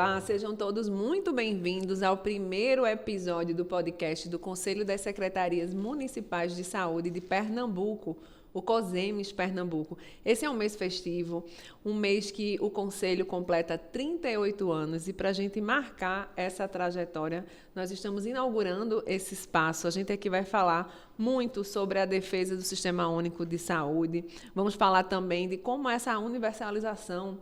Olá, sejam todos muito bem-vindos ao primeiro episódio do podcast do Conselho das Secretarias Municipais de Saúde de Pernambuco, o COSEMES Pernambuco. Esse é um mês festivo, um mês que o Conselho completa 38 anos e para a gente marcar essa trajetória, nós estamos inaugurando esse espaço. A gente aqui vai falar muito sobre a defesa do Sistema Único de Saúde, vamos falar também de como essa universalização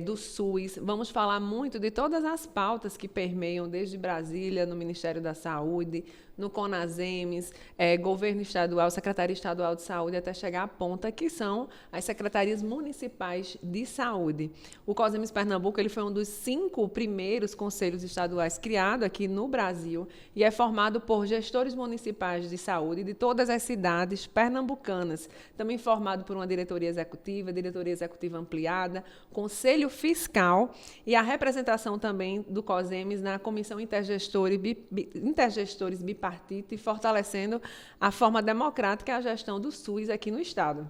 do SUS, vamos falar muito de todas as pautas que permeiam desde Brasília, no Ministério da Saúde, no CONASEMES, Governo Estadual, Secretaria Estadual de Saúde, até chegar à ponta, que são as Secretarias Municipais de Saúde. O COSEMES Pernambuco ele foi um dos 5 primeiros conselhos estaduais criados aqui no Brasil e é formado por gestores municipais de saúde de todas as cidades pernambucanas, também formado por uma diretoria executiva ampliada, Conselho Fiscal e a representação também do COSEMES na Comissão Intergestores Bipartite, fortalecendo a forma democrática e a gestão do SUS aqui no Estado.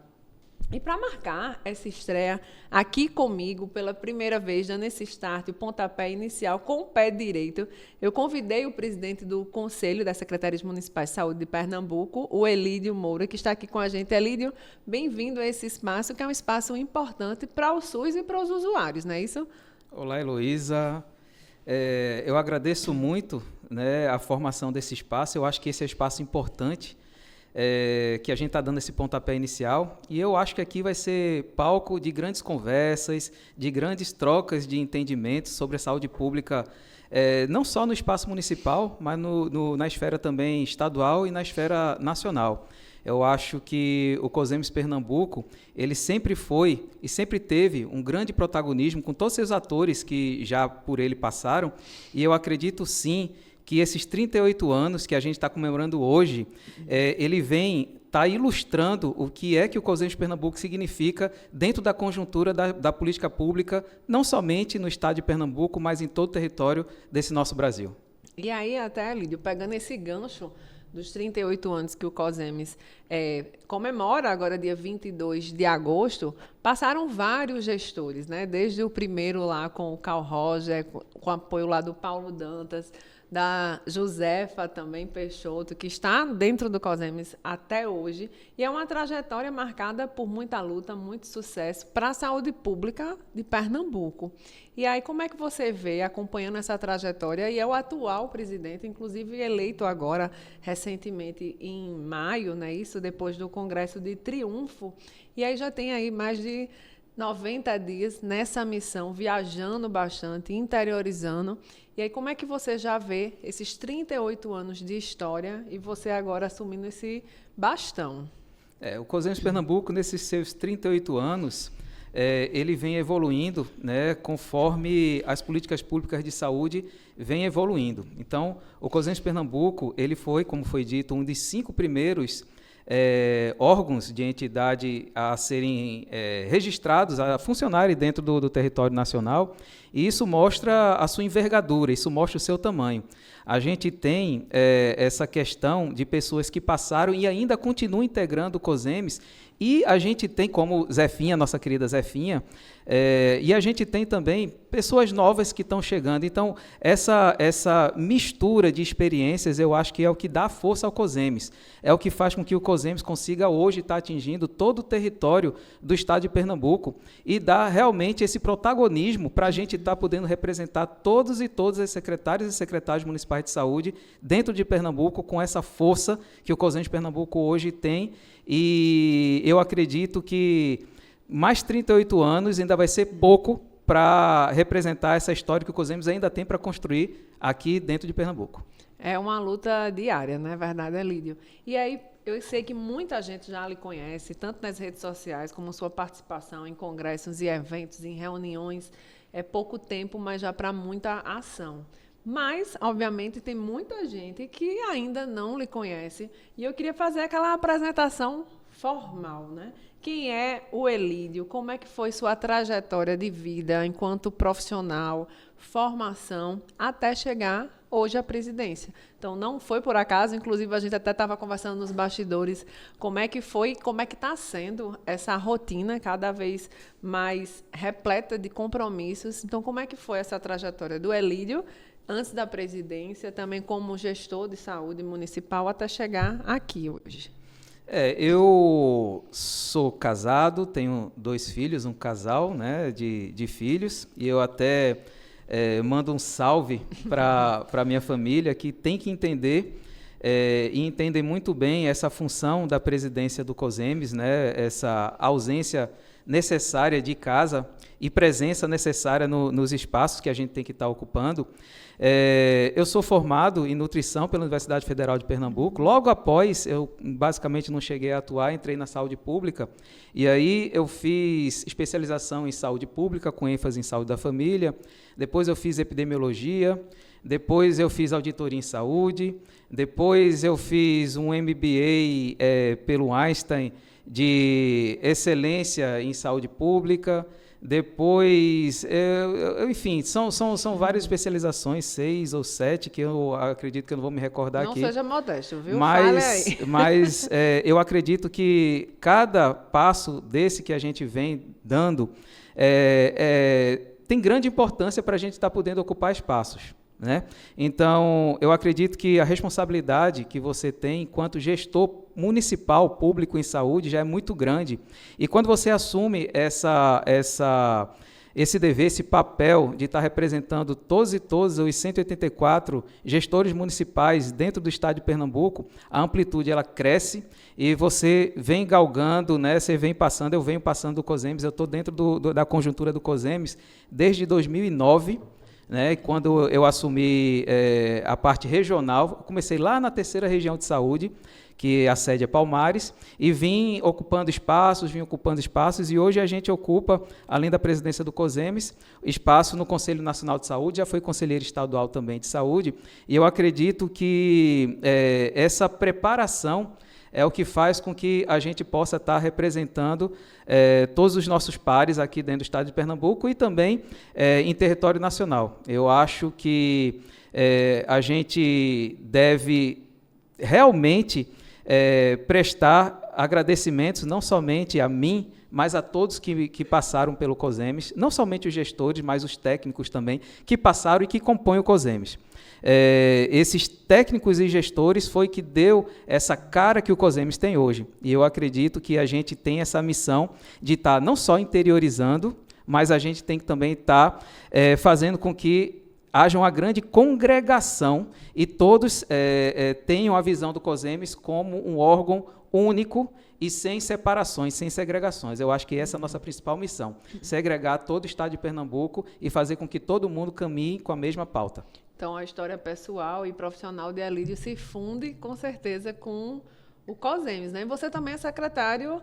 E para marcar essa estreia aqui comigo, pela primeira vez, dando esse start, o pontapé inicial com o pé direito, eu convidei o presidente do Conselho das Secretarias Municipais de Saúde de Pernambuco, o Elídio Moura, que está aqui com a gente. Elídio, bem-vindo a esse espaço, que é um espaço importante para o SUS e para os usuários, não é isso? Olá, Heloísa. Eu agradeço muito, a formação desse espaço. Eu acho que esse é um espaço importante, que a gente está dando esse pontapé inicial, e eu acho que aqui vai ser palco de grandes conversas, de grandes trocas de entendimentos sobre a saúde pública, não só no espaço municipal, mas na esfera também estadual e na esfera nacional. Eu acho que o COSEMES Pernambuco, ele sempre foi e sempre teve um grande protagonismo com todos os atores que já por ele passaram, e eu acredito sim que esses 38 anos que a gente está comemorando hoje, ele está ilustrando o que o COSEMES Pernambuco significa dentro da conjuntura da política pública, não somente no estado de Pernambuco, mas em todo o território desse nosso Brasil. E aí, até, Lídio, pegando esse gancho dos 38 anos que o COSEMES comemora, agora dia 22 de agosto, passaram vários gestores, desde o primeiro lá com o Carl Roger, com apoio lá do Paulo Dantas, da Josefa também Peixoto, que está dentro do COSEMES até hoje, e é uma trajetória marcada por muita luta, muito sucesso para a saúde pública de Pernambuco. E aí, como é que você vê, acompanhando essa trajetória, e é o atual presidente, inclusive eleito agora, recentemente em maio, isso depois do Congresso de Triunfo, e aí já tem aí mais de 90 dias nessa missão, viajando bastante, interiorizando. E aí, como é que você já vê esses 38 anos de história e você agora assumindo esse bastão? O COSEMES Pernambuco, nesses seus 38 anos, ele vem evoluindo, conforme as políticas públicas de saúde vêm evoluindo. Então, o COSEMES Pernambuco, ele foi, como foi dito, um dos 5 primeiros órgãos de entidade a serem registrados, a funcionarem dentro do território nacional, e isso mostra a sua envergadura, isso mostra o seu tamanho. A gente tem essa questão de pessoas que passaram e ainda continuam integrando o COSEMES, e a gente tem, como Zefinha, nossa querida Zefinha, e a gente tem também pessoas novas que estão chegando. Então, essa mistura de experiências, eu acho que é o que dá força ao COSEMES. É o que faz com que o COSEMES consiga hoje estar atingindo todo o território do estado de Pernambuco e dá realmente esse protagonismo para a gente estar podendo representar todos e todas as secretárias e secretários municipais de saúde dentro de Pernambuco, com essa força que o COSEMES Pernambuco hoje tem. E eu acredito que mais 38 anos ainda vai ser pouco para representar essa história que o COSEMES ainda tem para construir aqui dentro de Pernambuco. É uma luta diária, não é verdade, Elídio? E aí, eu sei que muita gente já lhe conhece, tanto nas redes sociais como sua participação em congressos e eventos, em reuniões. É pouco tempo, mas já para muita ação. Mas, obviamente, tem muita gente que ainda não lhe conhece. E eu queria fazer aquela apresentação formal, Quem é o Elídio? Como é que foi sua trajetória de vida enquanto profissional, formação, até chegar hoje a presidência. Então, não foi por acaso, inclusive a gente até estava conversando nos bastidores como é que foi, como é que está sendo essa rotina cada vez mais repleta de compromissos. Então, como é que foi essa trajetória do Elídio antes da presidência, também como gestor de saúde municipal, até chegar aqui hoje? Eu sou casado, tenho 2 filhos, um casal, né, de filhos, e eu até mando um salve para a minha família, que tem que entender e entender muito bem essa função da presidência do COSEMES, né, essa ausência necessária de casa e presença necessária nos espaços que a gente tem que estar ocupando. Eu sou formado em nutrição pela Universidade Federal de Pernambuco. Logo após, eu basicamente não cheguei a atuar, entrei na saúde pública, e aí eu fiz especialização em saúde pública, com ênfase em saúde da família, depois eu fiz epidemiologia, depois eu fiz auditoria em saúde, depois eu fiz um MBA pelo Einstein de excelência em saúde pública. Depois, enfim, são várias especializações, 6 ou 7, que eu acredito que eu não vou me recordar aqui. Não seja modesto, viu? Fale aí. Mas eu acredito que cada passo desse que a gente vem dando tem grande importância para a gente estar podendo ocupar espaços, né? Então, eu acredito que a responsabilidade que você tem enquanto gestor municipal público em saúde já é muito grande. E quando você assume esse dever, esse papel de estar representando todos os 184 gestores municipais dentro do estado de Pernambuco, a amplitude ela cresce e você vem galgando, né? Você vem passando, eu venho passando do COSEMES, eu estou dentro da conjuntura do COSEMES desde 2009, né, quando eu assumi a parte regional, comecei lá na 3ª região de saúde, que a sede é Palmares, e vim ocupando espaços, e hoje a gente ocupa, além da presidência do COSEMES, espaço no Conselho Nacional de Saúde, já fui conselheiro estadual também de saúde, e eu acredito que essa preparação é o que faz com que a gente possa estar representando todos os nossos pares aqui dentro do estado de Pernambuco e também em território nacional. Eu acho que a gente deve realmente prestar agradecimentos não somente a mim, mas a todos que passaram pelo COSEMES, não somente os gestores, mas os técnicos também, que passaram e que compõem o COSEMES. Esses técnicos e gestores foi que deu essa cara que o COSEMES tem hoje. E eu acredito que a gente tem essa missão de estar não só interiorizando, mas a gente tem que também estar fazendo com que haja uma grande congregação e todos tenham a visão do COSEMES como um órgão único e sem separações, sem segregações. Eu acho que essa é a nossa principal missão, segregar todo o estado de Pernambuco e fazer com que todo mundo caminhe com a mesma pauta. Então, a história pessoal e profissional de Elídio se funde, com certeza, com o COSEMES, né? E você também é secretário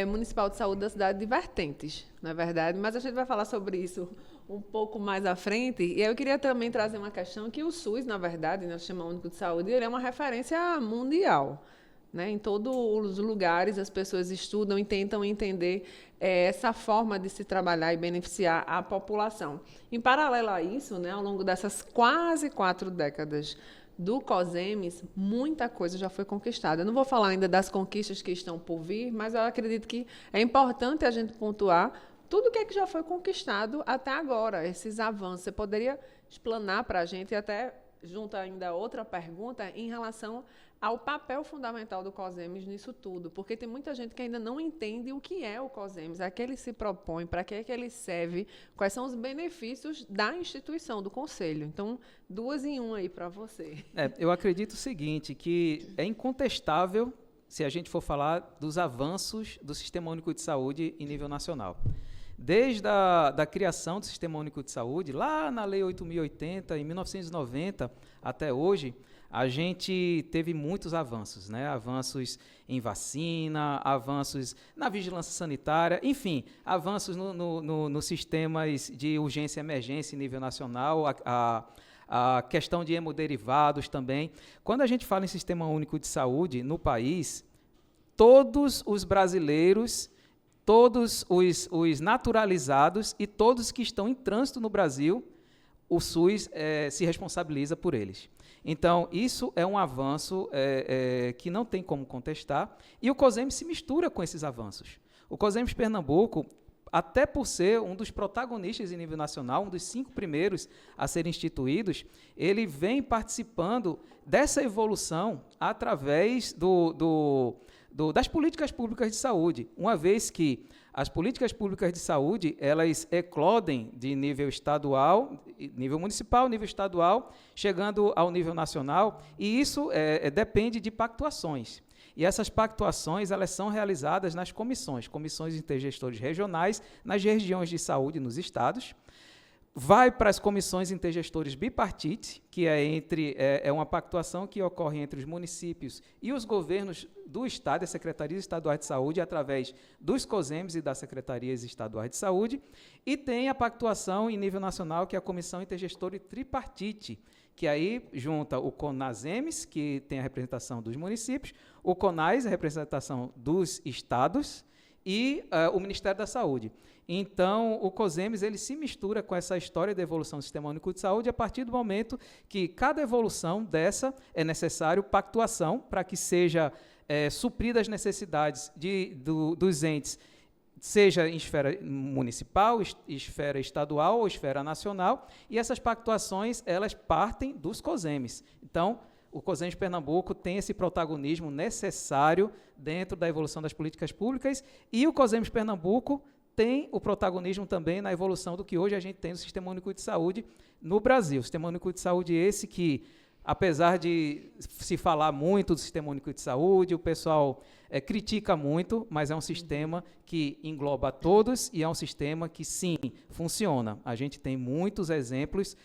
municipal de saúde da cidade de Vertentes, não é verdade? Mas a gente vai falar sobre isso um pouco mais à frente. E aí eu queria também trazer uma questão que o SUS, na verdade, né, o Sistema Único de Saúde, ele é uma referência mundial, né? Em todos os lugares as pessoas estudam e tentam entender essa forma de se trabalhar e beneficiar a população. Em paralelo a isso, né, ao longo dessas quase 4 décadas do COSEMES, muita coisa já foi conquistada. Eu não vou falar ainda das conquistas que estão por vir, mas eu acredito que é importante a gente pontuar tudo o que já foi conquistado até agora, esses avanços. Você poderia explanar para a gente e até junta ainda outra pergunta em relação ao papel fundamental do COSEMES nisso tudo, porque tem muita gente que ainda não entende o que é o COSEMES, a que ele se propõe, para que ele serve, quais são os benefícios da instituição, do Conselho. Então, 2 em 1 aí para você. Eu acredito o seguinte, que é incontestável se a gente for falar dos avanços do Sistema Único de Saúde em nível nacional. Desde a criação do Sistema Único de Saúde, lá na Lei 8.080, em 1990, até hoje, a gente teve muitos avanços, né? Avanços em vacina, avanços na vigilância sanitária, enfim, avanços nos sistemas de urgência e emergência em nível nacional, a questão de hemoderivados também. Quando a gente fala em Sistema Único de Saúde no país, todos os brasileiros, todos os naturalizados e todos que estão em trânsito no Brasil o SUS se responsabiliza por eles. Então, isso é um avanço que não tem como contestar, e o COSEMES se mistura com esses avanços. O COSEMES Pernambuco, até por ser um dos protagonistas em nível nacional, um dos 5 primeiros a serem instituídos, ele vem participando dessa evolução através das políticas públicas de saúde, uma vez que as políticas públicas de saúde, elas eclodem de nível estadual, nível municipal, nível estadual, chegando ao nível nacional, e isso depende de pactuações. E essas pactuações, elas são realizadas nas comissões intergestores regionais, nas regiões de saúde nos estados. Vai para as comissões intergestores bipartite, que é uma pactuação que ocorre entre os municípios e os governos do Estado, as secretarias estaduais de saúde, através dos COSEMES e das secretarias estaduais de saúde. E tem a pactuação em nível nacional, que é a comissão intergestora tripartite, que aí junta o CONASEMES, que tem a representação dos municípios, o CONAS, a representação dos estados, e o Ministério da Saúde. Então, o COSEMES ele se mistura com essa história da evolução do Sistema Único de Saúde a partir do momento que cada evolução dessa é necessário pactuação para que seja suprida as necessidades dos entes, seja em esfera municipal, esfera estadual ou esfera nacional, e essas pactuações elas partem dos COSEMES. Então, o COSEMES Pernambuco tem esse protagonismo necessário dentro da evolução das políticas públicas, e o COSEMES Pernambuco tem o protagonismo também na evolução do que hoje a gente tem no Sistema Único de Saúde no Brasil. O Sistema Único de Saúde esse que, apesar de se falar muito do Sistema Único de Saúde, o pessoal critica muito, mas é um sistema que engloba todos e é um sistema que, sim, funciona. A gente tem muitos exemplos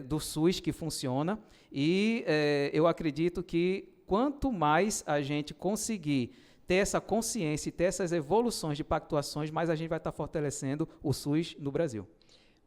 do SUS que funciona e eu acredito que quanto mais a gente conseguir ter essa consciência e ter essas evoluções de pactuações, mais a gente vai estar fortalecendo o SUS no Brasil.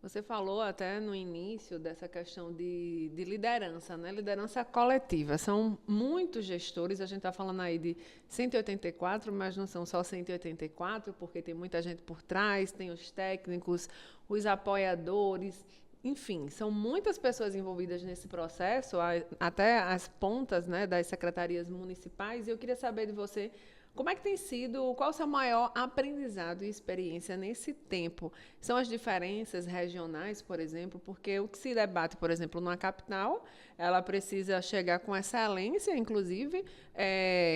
Você falou até no início dessa questão de liderança, né? Liderança coletiva. São muitos gestores, a gente está falando aí de 184, mas não são só 184, porque tem muita gente por trás, tem os técnicos, os apoiadores, enfim, são muitas pessoas envolvidas nesse processo, até as pontas, né, das secretarias municipais, e eu queria saber de você, como é que tem sido, qual o seu maior aprendizado e experiência nesse tempo? São as diferenças regionais, por exemplo, porque o que se debate, por exemplo, numa capital, ela precisa chegar com excelência, inclusive,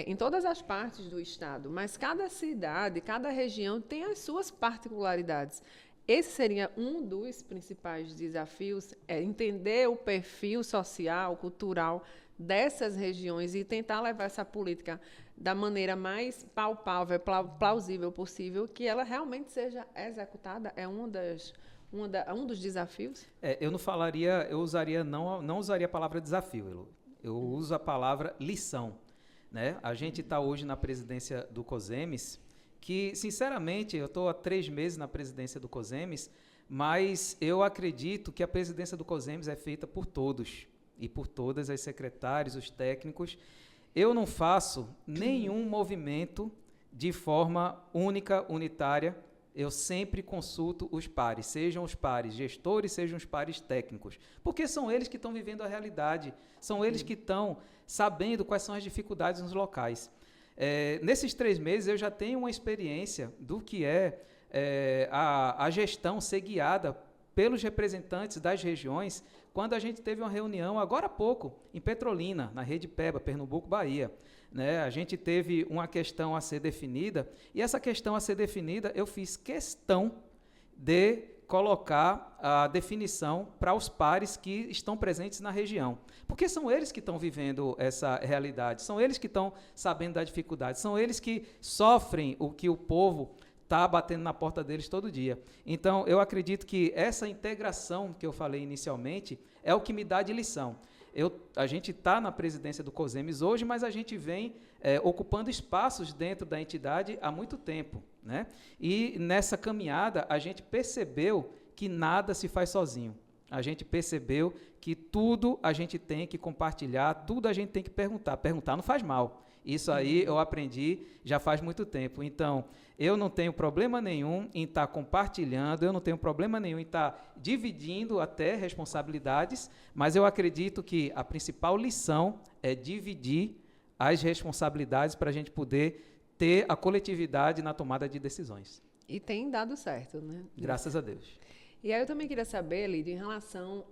em todas as partes do estado, mas cada cidade, cada região tem as suas particularidades. Esse seria um dos principais desafios, entender o perfil social, cultural dessas regiões e tentar levar essa política da maneira mais palpável, plausível possível, que ela realmente seja executada, é um dos desafios? Eu não usaria a palavra desafio, Elo. Eu uso a palavra lição, né? A gente está hoje na presidência do COSEMES, que, sinceramente, eu estou há 3 meses na presidência do COSEMES, mas eu acredito que a presidência do COSEMES é feita por todos e por todas as secretárias, os técnicos. Eu não faço nenhum movimento de forma única, unitária. Eu sempre consulto os pares, sejam os pares gestores, sejam os pares técnicos, porque são eles que estão vivendo a realidade, são eles que estão sabendo quais são as dificuldades nos locais. Nesses 3 meses, eu já tenho uma experiência do que a gestão ser guiada pelos representantes das regiões, quando a gente teve uma reunião, agora há pouco, em Petrolina, na Rede PEBA, Pernambuco, Bahia. Né? A gente teve uma questão a ser definida, e essa questão a ser definida, eu fiz questão de colocar a definição para os pares que estão presentes na região. Porque são eles que estão vivendo essa realidade, são eles que estão sabendo da dificuldade, são eles que sofrem o que o povo está batendo na porta deles todo dia. Então, eu acredito que essa integração que eu falei inicialmente é o que me dá de lição. A gente está na presidência do COSEMES hoje, mas a gente vem ocupando espaços dentro da entidade há muito tempo, né? E nessa caminhada a gente percebeu que nada se faz sozinho. A gente percebeu que tudo a gente tem que compartilhar, tudo a gente tem que perguntar. Perguntar não faz mal. Isso aí eu aprendi já faz muito tempo. Então, eu não tenho problema nenhum em estar compartilhando, eu não tenho problema nenhum em estar dividindo até responsabilidades, mas eu acredito que a principal lição é dividir as responsabilidades para a gente poder ter a coletividade na tomada de decisões. E tem dado certo, né? Graças a Deus. E aí eu também queria saber, Lídia, em relação...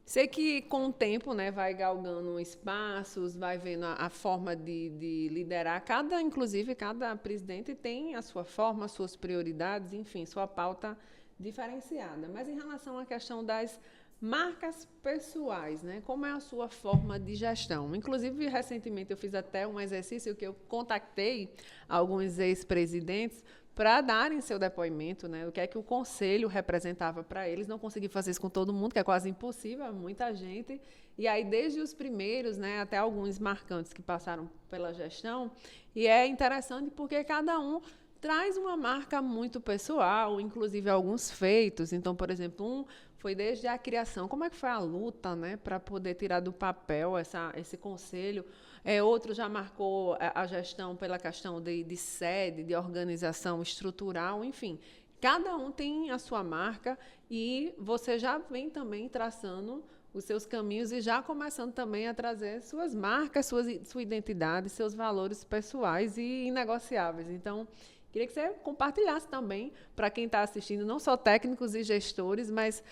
sei que com o tempo, né, vai galgando espaços, vai vendo a forma de liderar. Inclusive, cada presidente tem a sua forma, as suas prioridades, enfim, sua pauta diferenciada. Mas em relação à questão das marcas pessoais, né? Como é a sua forma de gestão? Inclusive, recentemente eu fiz até um exercício que eu contactei alguns ex-presidentes para darem seu depoimento, né? O que é que o conselho representava para eles. Não consegui fazer isso com todo mundo, que é quase impossível, muita gente. E aí, desde os primeiros, né, até alguns marcantes que passaram pela gestão. E é interessante porque cada um traz uma marca muito pessoal, inclusive alguns feitos. Então, por exemplo, foi desde a criação, como é que foi a luta, né, para poder tirar do papel esse conselho. Outro já marcou a gestão pela questão de sede, de organização estrutural, enfim. Cada um tem a sua marca e você já vem também traçando os seus caminhos e já começando também a trazer suas marcas, sua identidade, seus valores pessoais e inegociáveis. Então, queria que você compartilhasse também para quem está assistindo, não só técnicos e gestores, mas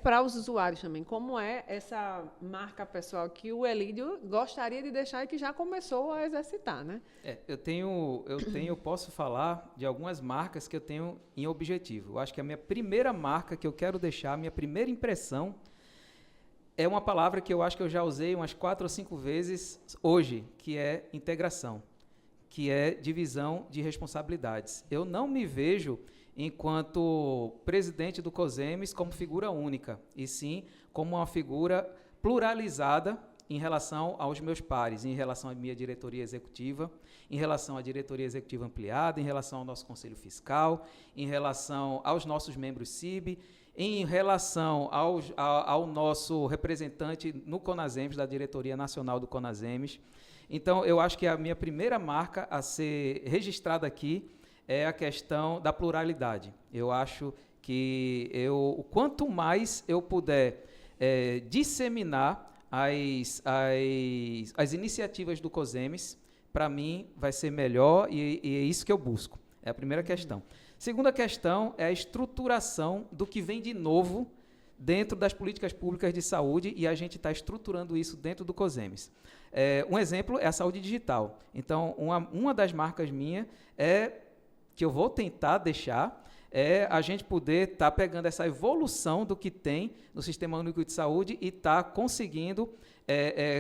para os usuários também. Como é essa marca pessoal que o Elídio gostaria de deixar e que já começou a exercitar, né? Eu posso falar de algumas marcas que eu tenho em objetivo. Eu acho que a minha primeira marca que eu quero deixar, a minha primeira impressão, é uma palavra que eu acho que eu já usei umas 4 ou 5 vezes hoje, que é integração, que é divisão de responsabilidades. Eu não me vejo, enquanto presidente do COSEMES, como figura única, e sim como uma figura pluralizada em relação aos meus pares, em relação à minha diretoria executiva, em relação à diretoria executiva ampliada, em relação ao nosso conselho fiscal, em relação aos nossos membros CIB, em relação ao nosso representante no CONASEMES, da diretoria nacional do CONASEMES. Então, eu acho que a minha primeira marca a ser registrada aqui é a questão da pluralidade. Eu acho que quanto mais eu puder disseminar as iniciativas do COSEMES, para mim vai ser melhor e é isso que eu busco. É a primeira questão. Segunda questão é a estruturação do que vem de novo dentro das políticas públicas de saúde, e a gente está estruturando isso dentro do COSEMES. Um exemplo é a saúde digital. Então, uma das marcas minhas que eu vou tentar deixar a gente poder estar pegando essa evolução do que tem no Sistema Único de Saúde e estar conseguindo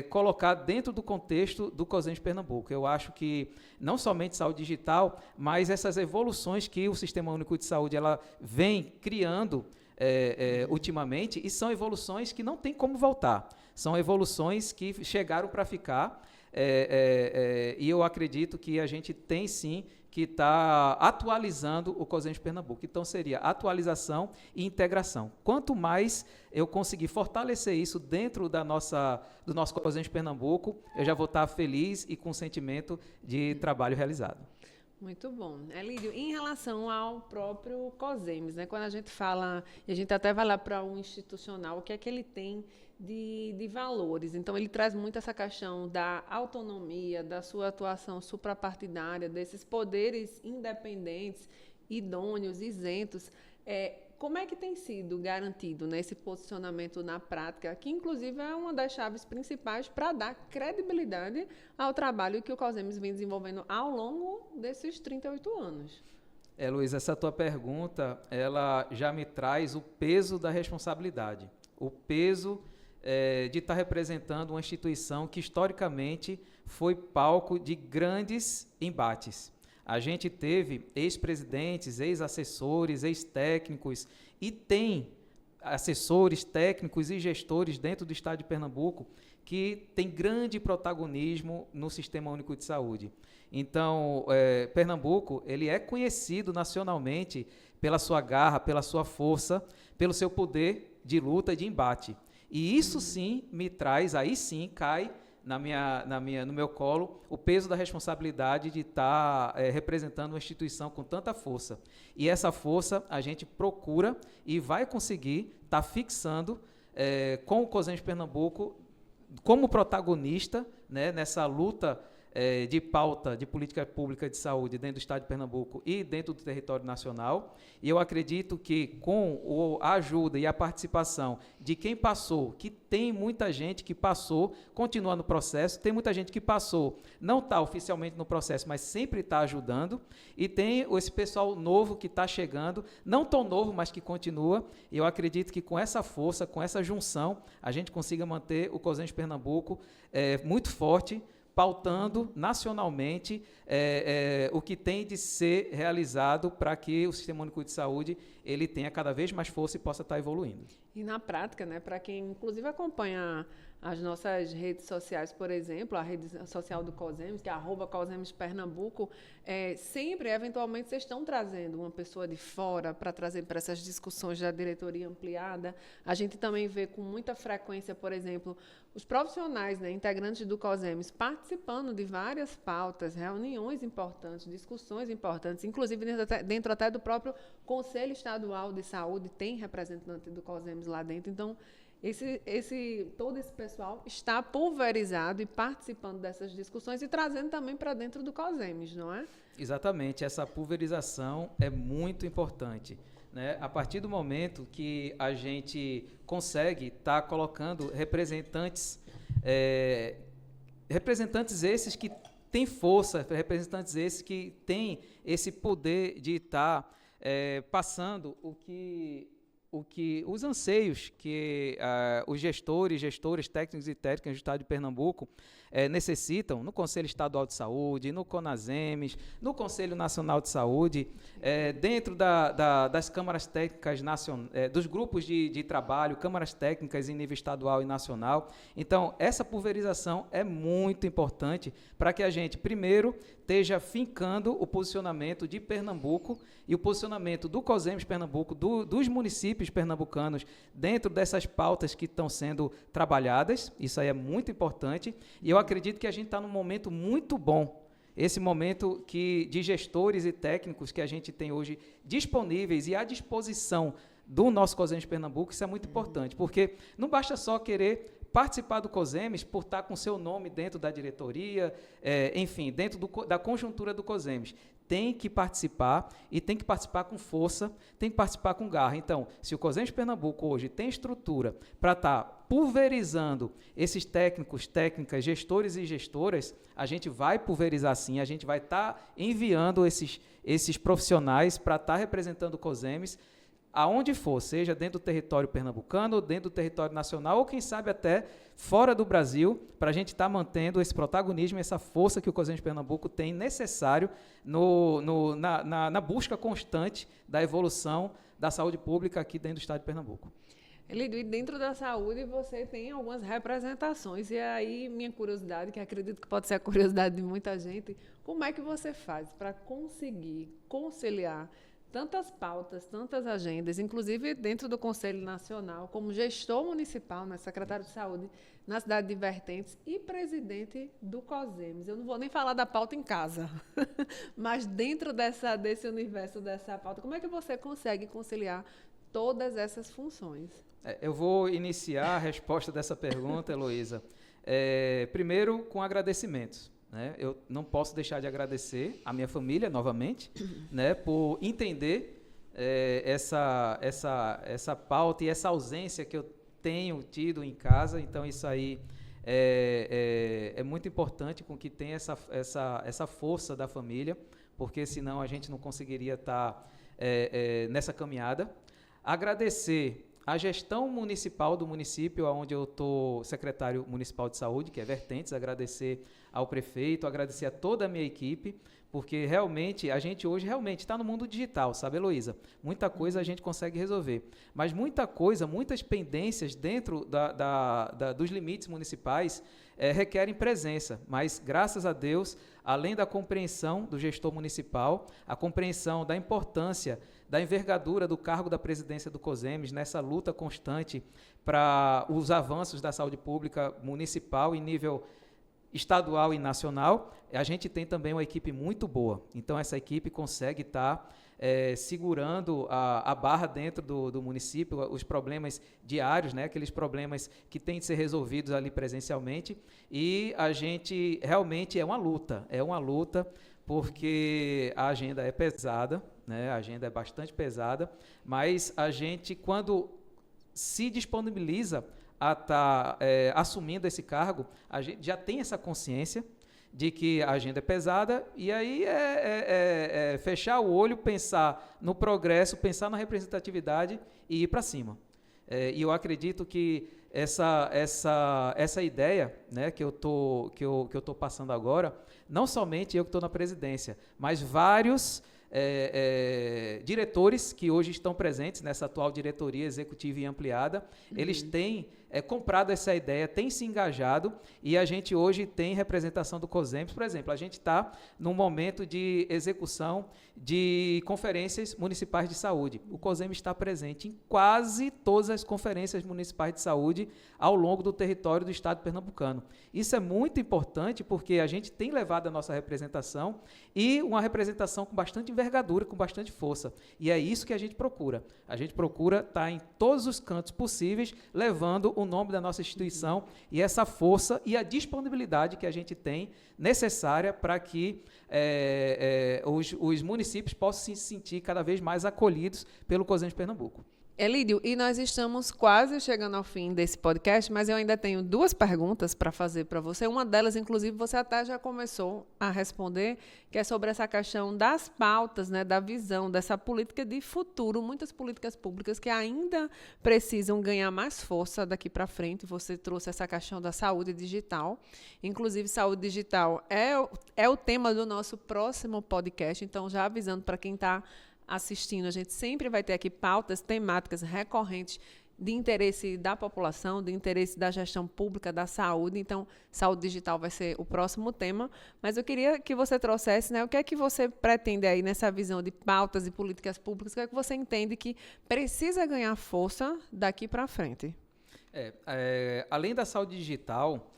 colocar dentro do contexto do COSEMES Pernambuco. Eu acho que não somente saúde digital, mas essas evoluções que o Sistema Único de Saúde ela vem criando ultimamente, e são evoluções que não tem como voltar. São evoluções que chegaram para ficar, e eu acredito que a gente tem sim que está atualizando o COSEMES Pernambuco. Então, seria atualização e integração. Quanto mais eu conseguir fortalecer isso dentro do nosso COSEMES Pernambuco, eu já vou estar feliz e com sentimento de trabalho realizado. Muito bom. Elídio, em relação ao próprio COSEMES, né, quando a gente fala, e a gente até vai lá para o institucional, o que é que ele tem de valores? Então, ele traz muito essa questão da autonomia, da sua atuação suprapartidária, desses poderes independentes, idôneos, isentos. Como é que tem sido garantido, né, esse posicionamento na prática, que inclusive é uma das chaves principais para dar credibilidade ao trabalho que o COSEMES vem desenvolvendo ao longo desses 38 anos? Luiz, essa tua pergunta, ela já me traz o peso da responsabilidade, o peso de estar representando uma instituição que historicamente foi palco de grandes embates. A gente teve ex-presidentes, ex-assessores, ex-técnicos, e tem assessores, técnicos e gestores dentro do Estado de Pernambuco que têm grande protagonismo no Sistema Único de Saúde. Então, Pernambuco ele é conhecido nacionalmente pela sua garra, pela sua força, pelo seu poder de luta e de embate. E isso sim me traz, aí sim cai no meu colo o peso da responsabilidade de estar representando uma instituição com tanta força. E essa força a gente procura e vai conseguir estar fixando com o COSEMS Pernambuco como protagonista, né, nessa luta de pauta de política pública de saúde dentro do Estado de Pernambuco e dentro do território nacional. E eu acredito que com a ajuda e a participação de quem passou, que tem muita gente que passou, continua no processo, tem muita gente que passou, não está oficialmente no processo, mas sempre está ajudando, e tem esse pessoal novo que está chegando, não tão novo, mas que continua, e eu acredito que com essa força, com essa junção, a gente consiga manter o COSEMS Pernambuco muito forte, pautando nacionalmente o que tem de ser realizado para que o Sistema Único de Saúde ele tenha cada vez mais força e possa estar evoluindo. E na prática, né, para quem inclusive acompanha as nossas redes sociais, por exemplo, a rede social do COSEMS, que é @COSEMS Pernambuco, sempre, eventualmente, vocês estão trazendo uma pessoa de fora para trazer para essas discussões da diretoria ampliada. A gente também vê com muita frequência, por exemplo, os profissionais, né, integrantes do COSEMS, participando de várias pautas, reuniões importantes, discussões importantes, inclusive dentro até do próprio Conselho Estadual de Saúde, tem representante do COSEMS lá dentro. Então, todo esse pessoal está pulverizado e participando dessas discussões e trazendo também para dentro do COSEMS, não é? Exatamente, essa pulverização é muito importante, né? A partir do momento que a gente consegue estar colocando representantes esses que têm força, representantes esses que têm esse poder de estar passando os anseios que os gestoras, técnicos e técnicas do Estado de Pernambuco necessitam no Conselho Estadual de Saúde, no CONASEMES, no Conselho Nacional de Saúde, dentro das câmaras técnicas dos grupos de trabalho, câmaras técnicas em nível estadual e nacional. Então, essa pulverização é muito importante para que a gente, primeiro, esteja fincando o posicionamento de Pernambuco e o posicionamento do COSEMS Pernambuco, dos municípios pernambucanos, dentro dessas pautas que estão sendo trabalhadas. Isso aí é muito importante. E eu acredito que a gente está num momento muito bom. Esse momento de gestores e técnicos que a gente tem hoje disponíveis e à disposição do nosso COSEMS Pernambuco, isso é muito importante, porque não basta só querer participar do COSEMS por estar com seu nome dentro da diretoria, enfim, dentro da conjuntura do COSEMS. Tem que participar, e tem que participar com força, tem que participar com garra. Então, se o COSEMS Pernambuco hoje tem estrutura para estar pulverizando esses técnicos, técnicas, gestores e gestoras, a gente vai pulverizar sim, a gente vai estar enviando esses profissionais para estar representando o COSEMS, aonde for, seja dentro do território pernambucano, ou dentro do território nacional, ou quem sabe até fora do Brasil, para a gente estar mantendo esse protagonismo, essa força que o COSEMS Pernambuco tem necessário na busca constante da evolução da saúde pública aqui dentro do Estado de Pernambuco. Elidio, e dentro da saúde você tem algumas representações, e aí minha curiosidade, que acredito que pode ser a curiosidade de muita gente, como é que você faz para conseguir conciliar tantas pautas, tantas agendas, inclusive dentro do Conselho Nacional, como gestor municipal, né, secretário de Saúde na cidade de Vertentes e presidente do COSEMS. Eu não vou nem falar da pauta em casa, mas dentro desse universo dessa pauta, como é que você consegue conciliar todas essas funções? Eu vou iniciar a resposta dessa pergunta, Heloísa, primeiro com agradecimentos. Né? Eu não posso deixar de agradecer a minha família, novamente, né, por entender essa pauta e essa ausência que eu tenho tido em casa. Então, isso aí é muito importante com que tenha essa força da família, porque senão a gente não conseguiria estar nessa caminhada. Agradecer a gestão municipal do município, onde eu estou secretário municipal de saúde, que é Vertentes, agradecer ao prefeito, agradecer a toda a minha equipe, porque realmente, a gente hoje realmente está no mundo digital, sabe, Heloísa? Muita coisa a gente consegue resolver, mas muitas pendências dentro dos limites municipais requerem presença, mas graças a Deus, além da compreensão do gestor municipal, a compreensão da importância, da envergadura do cargo da presidência do COSEMS nessa luta constante para os avanços da saúde pública municipal em nível estadual e nacional, a gente tem também uma equipe muito boa. Então, essa equipe consegue estar segurando a barra dentro do município, os problemas diários, né, aqueles problemas que têm de ser resolvidos ali presencialmente, e a gente realmente é uma luta, porque a agenda é pesada, né, a agenda é bastante pesada, mas a gente, quando se disponibiliza a estar assumindo esse cargo, a gente já tem essa consciência de que a agenda é pesada, e aí fechar o olho, pensar no progresso, pensar na representatividade e ir para cima. E eu acredito que essa ideia, né, que eu tô passando agora, não somente eu que estou na presidência, mas vários diretores que hoje estão presentes nessa atual diretoria executiva e ampliada, eles têm comprado essa ideia, têm se engajado, e a gente hoje tem representação do COSEMPS. Por exemplo, a gente está num momento de execução de conferências municipais de saúde. O COSEMPS está presente em quase todas as conferências municipais de saúde ao longo do território do estado pernambucano. Isso é muito importante porque a gente tem levado a nossa representação, e uma representação com bastante envergadura, com bastante força. E é isso que a gente procura. A gente procura estar em todos os cantos possíveis, levando o nome da nossa instituição e essa força e a disponibilidade que a gente tem necessária para que os municípios possam se sentir cada vez mais acolhidos pelo COSEMPS Pernambuco. Elídio, e nós estamos quase chegando ao fim desse podcast, mas eu ainda tenho 2 perguntas para fazer para você. Uma delas, inclusive, você até já começou a responder, que é sobre essa questão das pautas, né, da visão dessa política de futuro, muitas políticas públicas que ainda precisam ganhar mais força daqui para frente. Você trouxe essa questão da saúde digital. Inclusive, saúde digital é o tema do nosso próximo podcast, então já avisando para quem está assistindo, a gente sempre vai ter aqui pautas temáticas recorrentes de interesse da população, de interesse da gestão pública, da saúde. Então, saúde digital vai ser o próximo tema. Mas eu queria que você trouxesse, né, o que é que você pretende aí nessa visão de pautas e políticas públicas, o que é que você entende que precisa ganhar força daqui para frente? Além da saúde digital,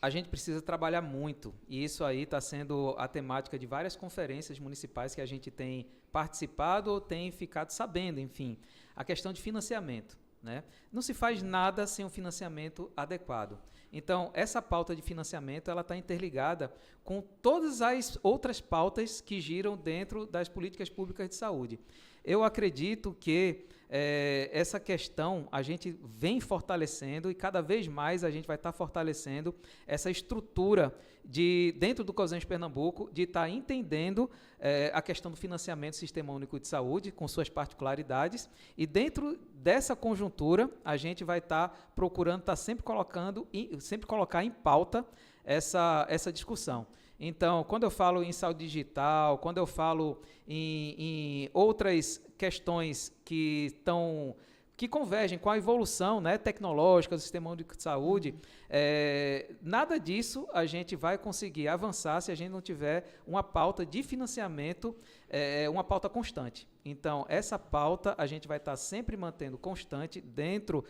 a gente precisa trabalhar muito, e isso aí está sendo a temática de várias conferências municipais que a gente tem participado ou tem ficado sabendo, enfim, a questão de financiamento, né? Não se faz nada sem um financiamento adequado. Então, essa pauta de financiamento ela está interligada com todas as outras pautas que giram dentro das políticas públicas de saúde. Eu acredito que essa questão a gente vem fortalecendo, e cada vez mais a gente vai estar fortalecendo essa estrutura dentro do COSEMPS Pernambuco, de estar entendendo a questão do financiamento do Sistema Único de Saúde, com suas particularidades, e dentro dessa conjuntura a gente vai estar procurando estar sempre colocar em pauta essa discussão. Então, quando eu falo em saúde digital, quando eu falo em outras questões que convergem com a evolução, né, tecnológica do Sistema Único de Saúde, nada disso a gente vai conseguir avançar se a gente não tiver uma pauta de financiamento, uma pauta constante. Então, essa pauta a gente vai estar sempre mantendo constante dentro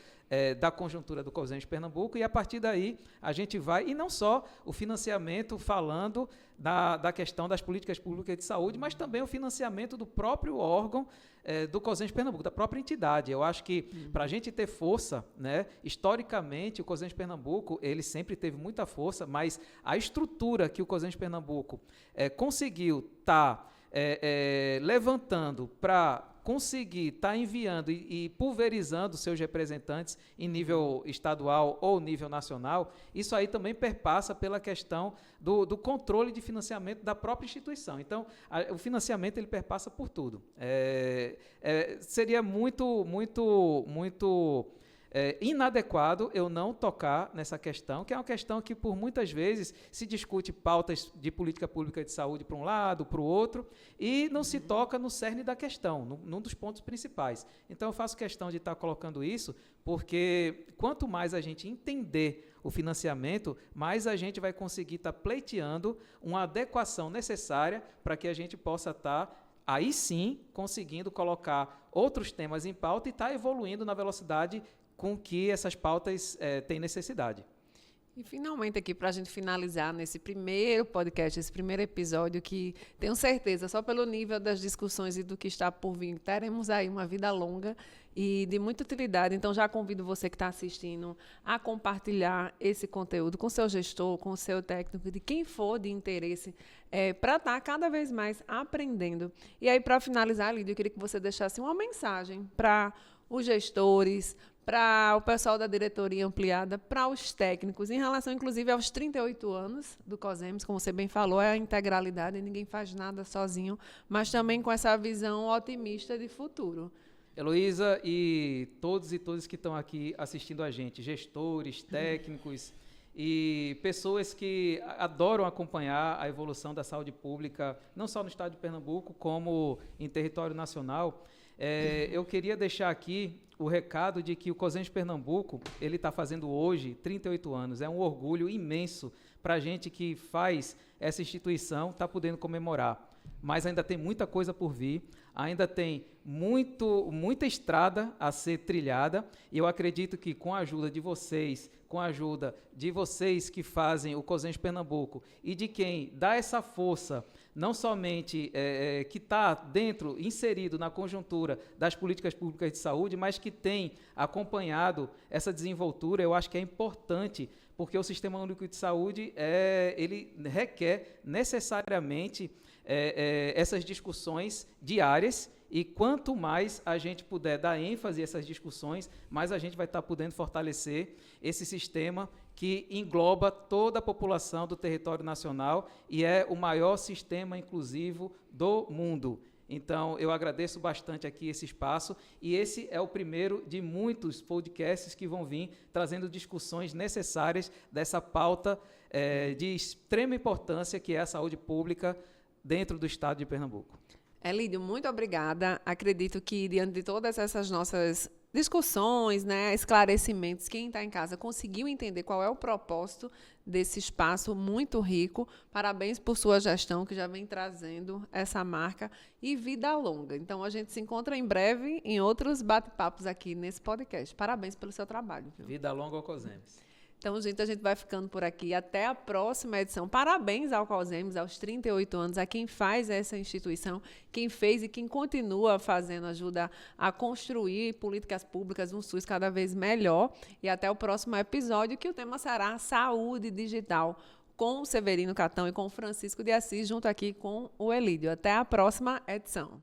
da conjuntura do COSEMPS Pernambuco, e a partir daí a gente vai, e não só o financiamento falando da questão das políticas públicas de saúde, mas também o financiamento do próprio órgão do COSEMPS Pernambuco, da própria entidade. Eu acho que para a gente ter força, né, historicamente o COSEMPS Pernambuco ele sempre teve muita força, mas a estrutura que o COSEMPS Pernambuco conseguiu estar levantando para conseguir estar enviando e pulverizando seus representantes em nível estadual ou nível nacional, isso aí também perpassa pela questão do controle de financiamento da própria instituição. Então, o financiamento ele perpassa por tudo. Seria muito inadequado eu não tocar nessa questão, que é uma questão que, por muitas vezes, se discute pautas de política pública de saúde para um lado, para o outro, e não se toca no cerne da questão, num dos pontos principais. Então, eu faço questão de estar colocando isso, porque quanto mais a gente entender o financiamento, mais a gente vai conseguir estar pleiteando uma adequação necessária para que a gente possa estar aí sim conseguindo colocar outros temas em pauta e estar evoluindo na velocidade com que essas pautas têm necessidade. E finalmente aqui, para a gente finalizar nesse primeiro podcast, esse primeiro episódio, que tenho certeza, só pelo nível das discussões e do que está por vir, teremos aí uma vida longa e de muita utilidade. Então, já convido você que está assistindo a compartilhar esse conteúdo com o seu gestor, com o seu técnico, de quem for de interesse, para estar cada vez mais aprendendo. E aí, para finalizar, Lídia, eu queria que você deixasse uma mensagem para os gestores, para o pessoal da diretoria ampliada, para os técnicos, em relação, inclusive, aos 38 anos do COSEMES, como você bem falou, é a integralidade, ninguém faz nada sozinho, mas também com essa visão otimista de futuro. Heloísa e todos que estão aqui assistindo a gente, gestores, técnicos e pessoas que adoram acompanhar a evolução da saúde pública, não só no estado de Pernambuco, como em território nacional, eu queria deixar aqui o recado de que o COSEMES Pernambuco, ele está fazendo hoje 38 anos. É um orgulho imenso para a gente que faz essa instituição, está podendo comemorar. Mas ainda tem muita coisa por vir, ainda tem muita estrada a ser trilhada, e eu acredito que com a ajuda de vocês, que fazem o COSEMES Pernambuco e de quem dá essa força, não somente que está inserido na conjuntura das políticas públicas de saúde, mas que tem acompanhado essa desenvoltura, eu acho que é importante, porque o Sistema Único de Saúde ele requer necessariamente essas discussões diárias, e quanto mais a gente puder dar ênfase a essas discussões, mais a gente vai estar podendo fortalecer esse sistema que engloba toda a população do território nacional e é o maior sistema inclusivo do mundo. Então, eu agradeço bastante aqui esse espaço, e esse é o primeiro de muitos podcasts que vão vir trazendo discussões necessárias dessa pauta de extrema importância que é a saúde pública dentro do estado de Pernambuco. Lídio, muito obrigada. Acredito que, diante de todas essas nossas discussões, né, esclarecimentos, quem está em casa conseguiu entender qual é o propósito desse espaço muito rico. Parabéns por sua gestão, que já vem trazendo essa marca, e vida longa. Então, a gente se encontra em breve em outros bate-papos aqui nesse podcast. Parabéns pelo seu trabalho. Viu? Vida longa ao COSEMES. Então, gente, a gente vai ficando por aqui. Até a próxima edição. Parabéns ao COSEMES, aos 38 anos, a quem faz essa instituição, quem fez e quem continua fazendo, ajuda a construir políticas públicas, um SUS cada vez melhor. E até o próximo episódio, que o tema será Saúde Digital, com o Severino Catão e com o Francisco de Assis, junto aqui com o Elídio. Até a próxima edição.